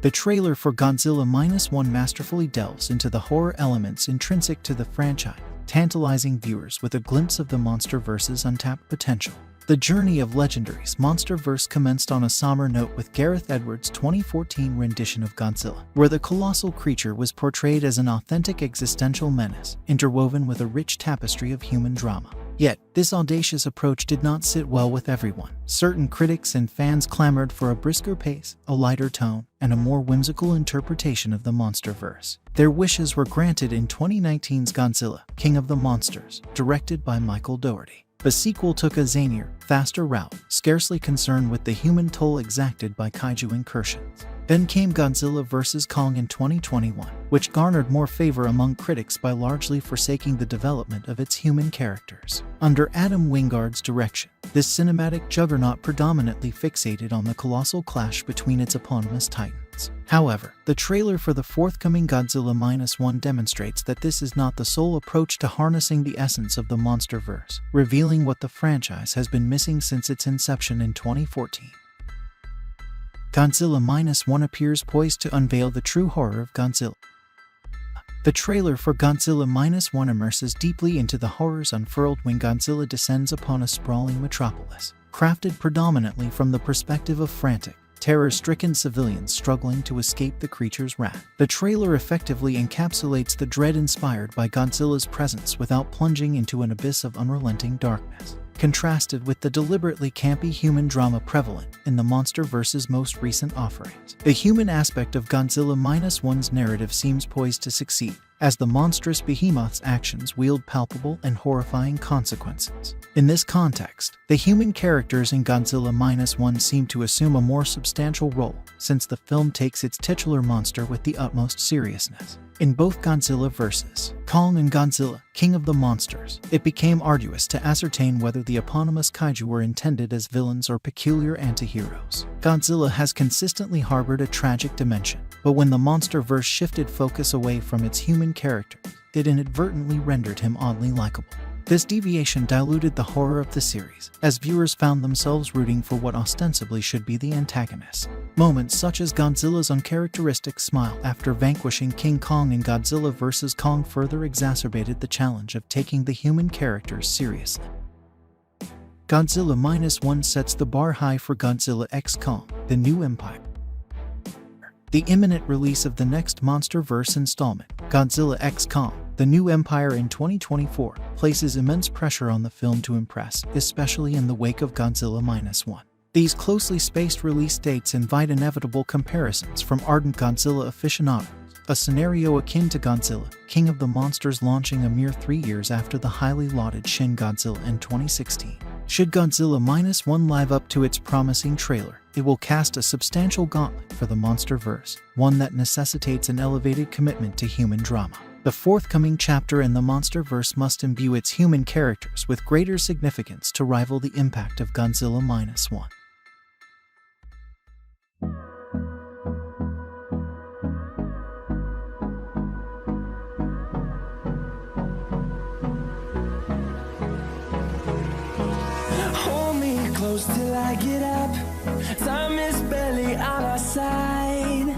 The trailer for Godzilla Minus One masterfully delves into the horror elements intrinsic to the franchise, tantalizing viewers with a glimpse of the MonsterVerse's untapped potential. The journey of Legendary's MonsterVerse commenced on a somber note with Gareth Edwards' 2014 rendition of Godzilla, where the colossal creature was portrayed as an authentic existential menace, interwoven with a rich tapestry of human drama. Yet, this audacious approach did not sit well with everyone. Certain critics and fans clamored for a brisker pace, a lighter tone, and a more whimsical interpretation of the MonsterVerse. Their wishes were granted in 2019's Godzilla, King of the Monsters, directed by Michael Dougherty. The sequel took a zanier, faster route, scarcely concerned with the human toll exacted by kaiju incursions. Then came Godzilla vs. Kong in 2021, which garnered more favor among critics by largely forsaking the development of its human characters. Under Adam Wingard's direction, this cinematic juggernaut predominantly fixated on the colossal clash between its eponymous titans. However, the trailer for the forthcoming Godzilla Minus One demonstrates that this is not the sole approach to harnessing the essence of the MonsterVerse, revealing what the franchise has been missing since its inception in 2014. Godzilla Minus One appears poised to unveil the true horror of Godzilla. The trailer for Godzilla Minus One immerses deeply into the horrors unfurled when Godzilla descends upon a sprawling metropolis, crafted predominantly from the perspective of frantic, terror-stricken civilians struggling to escape the creature's wrath. The trailer effectively encapsulates the dread inspired by Godzilla's presence without plunging into an abyss of unrelenting darkness, contrasted with the deliberately campy human drama prevalent in the MonsterVerse's most recent offerings. The human aspect of Godzilla Minus One's narrative seems poised to succeed, as the monstrous behemoth's actions wield palpable and horrifying consequences. In this context, the human characters in Godzilla Minus One seem to assume a more substantial role, since the film takes its titular monster with the utmost seriousness. In both Godzilla vs. Kong and Godzilla, King of the Monsters, it became arduous to ascertain whether the eponymous kaiju were intended as villains or peculiar anti-heroes. Godzilla has consistently harbored a tragic dimension, but when the MonsterVerse shifted focus away from its human characters, it inadvertently rendered him oddly likable. This deviation diluted the horror of the series, as viewers found themselves rooting for what ostensibly should be the antagonist. Moments such as Godzilla's uncharacteristic smile after vanquishing King Kong in Godzilla vs. Kong further exacerbated the challenge of taking the human characters seriously. Godzilla Minus One sets the bar high for Godzilla x Kong, the New Empire. The imminent release of the next MonsterVerse installment, Godzilla x Kong, The New Empire in 2024, places immense pressure on the film to impress, especially in the wake of Godzilla Minus One. These closely spaced release dates invite inevitable comparisons from ardent Godzilla aficionados, a scenario akin to Godzilla, King of the Monsters launching a mere 3 years after the highly lauded Shin Godzilla in 2016. Should Godzilla Minus One live up to its promising trailer, it will cast a substantial gauntlet for the MonsterVerse, one that necessitates an elevated commitment to human drama. The forthcoming chapter in the MonsterVerse must imbue its human characters with greater significance to rival the impact of Godzilla Minus One. Hold me close till I get up. Time is barely on our side.